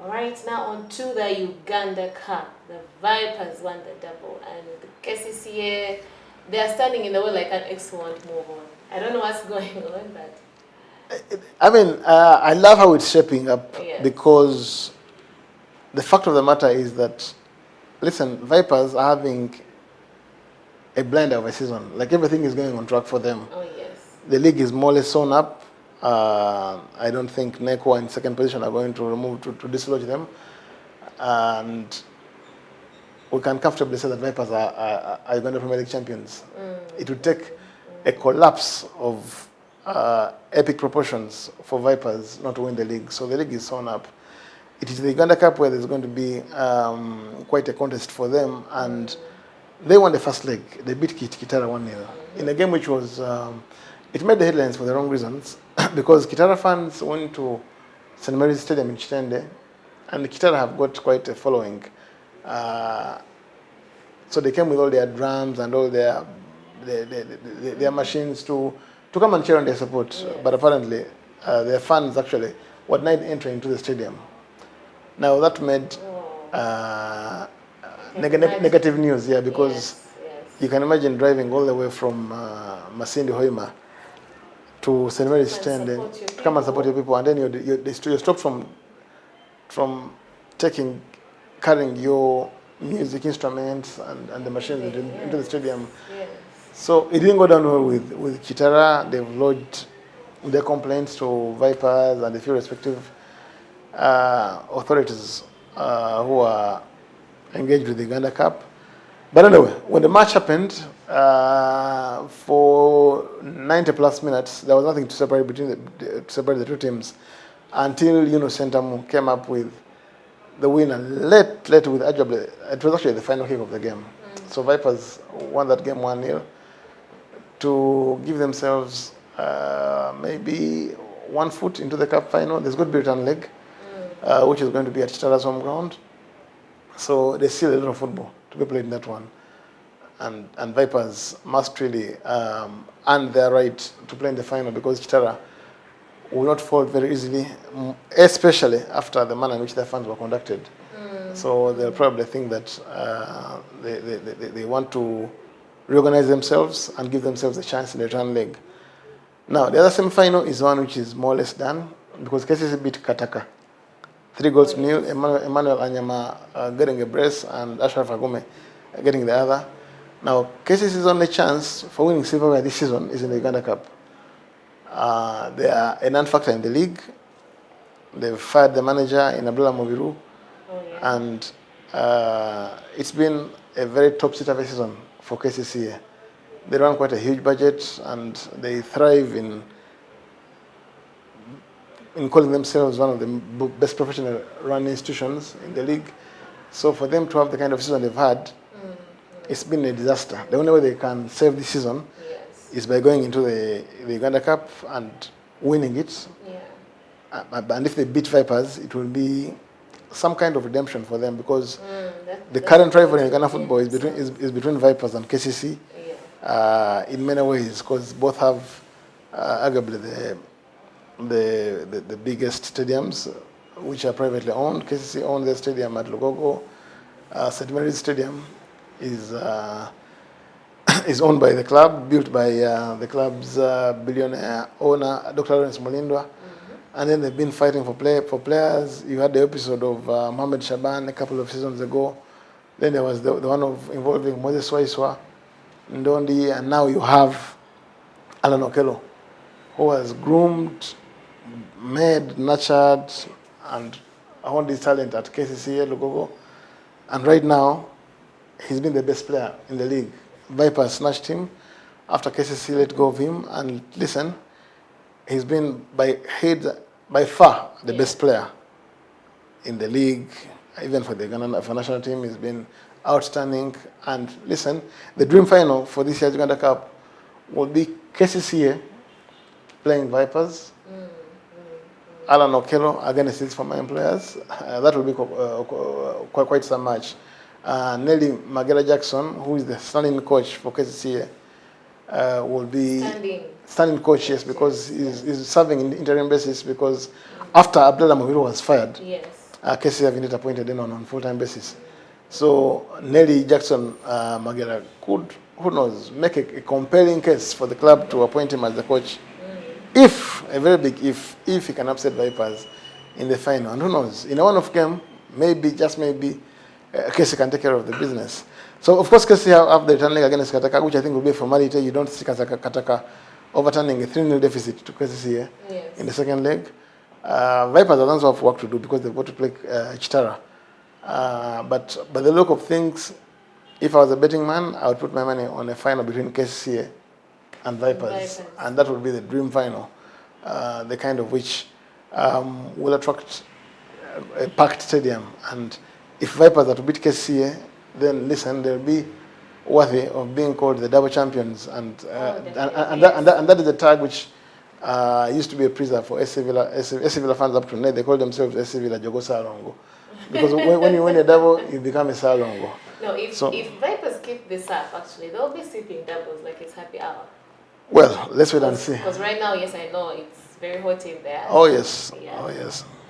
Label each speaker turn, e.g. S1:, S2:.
S1: All right, now on to the Uganda Cup. The Vipers won the double, and the KCCA, they are standing in the way like an X won't move on. I don't know what's going on, but
S2: I mean, I love how it's shaping up
S1: yes.
S2: because the fact of the matter is that, listen, Vipers are having a blind of a season. Like everything is going on track for them.
S1: Oh yes.
S2: The league is more or less sewn up. I don't think Neko in second position are going to dislodge them. And we can comfortably say that Vipers are Uganda Premier League champions. It would take a collapse of epic proportions for Vipers not to win the league. So the league is sewn up. It is the Uganda Cup where there's going to be quite a contest for them. And they won the first leg. They beat Kitara 1-0 in a game which was, it made the headlines for the wrong reasons because Kitara fans went to St. Mary's Stadium in Chitende, and Kitara have got quite a following. So they came with all their drums and all their machines to come and cheer on their support. Yes. But apparently, their fans actually were denied entry into the stadium. Now that made negative news, yeah, because yes. You can imagine driving all the way from Masindi Hoima to St. Mary's Stand to come and support your people, and then you're stopped from carrying your music instruments and the machines into the stadium. Yes. So it didn't go down well with Kitara. They've lodged their complaints to Vipers and a few respective authorities who are engaged with the Uganda Cup. But anyway, when the match happened, for 90 plus minutes, there was nothing to separate the two teams until Sentamu came up with the winner late with arguably, it was actually the final kick of the game. So Vipers won that game 1-0 to give themselves maybe 1 foot into the cup final. There's going to be a return leg, which is going to be at Kitara's home ground. So there's still a lot of football to be played in that one. And Vipers must really earn their right to play in the final because Kitara will not fall very easily, especially after the manner in which their fans were conducted. So they'll probably think that they want to reorganize themselves and give themselves a chance in the return leg. Now, the other semi-final is one which is more or less done because KCCA beat Kataka 3-0. Emmanuel Anyama getting a brace and Ashraf Agume getting the other. Now, KCCA's only chance for winning silverware this season is in the Uganda Cup. They are a non-factor in the league. They've fired the manager in Abdullah Mobiru. And it's been a very topsy-turvy season for KCCA. They run quite a huge budget and they thrive in calling themselves one of the best professional run institutions in the league. So for them to have the kind of season they've had, it's been a disaster. The only way they can save this season is by going into the Uganda Cup and winning it. Yeah. And if they beat Vipers, it will be some kind of redemption for them because the current rivalry in Uganda football is between Vipers and KCC in many ways because both have arguably the biggest stadiums which are privately owned. KCC owns their stadium at Lugogo. St. Mary's Stadium is owned by the club, built by the club's billionaire owner, Dr. Lawrence Mulindwa. And then they've been fighting for players. You had the episode of Mohamed Shaban a couple of seasons ago. Then there was the one involving Moses Waiswa, Ndondi, and now you have Alan Okello, who was groomed, made, nurtured, and honed his talent at KCCA Lugogo. And right now, he's been the best player in the league. Vipers snatched him after KCC let go of him. And listen, he's been by far the best player in the league. Even for the Ghana for national team, he's been outstanding. And listen, the dream final for this year's Uganda Cup will be KCCA playing Vipers. Alan Okello against his former employers. That will be quite some match. Nelly Magera Jackson, who is the standing coach for KCCA, will be standing coach, yes, because he's serving in interim basis because after Abdullah Mobiru was fired, KCCA have indeed appointed anyone on full-time basis. So Nelly Jackson Magera could, who knows, make a compelling case for the club to appoint him as the coach. If, a very big if he can upset Vipers in the final. And who knows, in a one-off game, maybe, just maybe, KCCA can take care of the business. So, of course, KCCA have the return leg against Kataka, which I think will be a formality. You don't see Kataka overturning a 3-0 deficit to KCCA in the second leg. Vipers also have work to do because they've got to play Kitara. But by the look of things, if I was a betting man, I would put my money on a final between KCCA and Vipers. And that would be the dream final, the kind of which will attract a packed stadium. And if Vipers are to beat KCCA, then listen, they'll be worthy of being called the double champions. And that is a tag which used to be a preserve for SC Villa fans up to now. They call themselves SC Villa Jogo Salongo. Because when you win a double, you become a Salongo.
S1: No, if Vipers keep this up, actually, they'll be sipping doubles like it's happy hour.
S2: Well, let's wait and see.
S1: Because right now, yes, I know it's very hot in there.
S2: Oh, yes.
S1: Yeah.
S2: Oh, yes.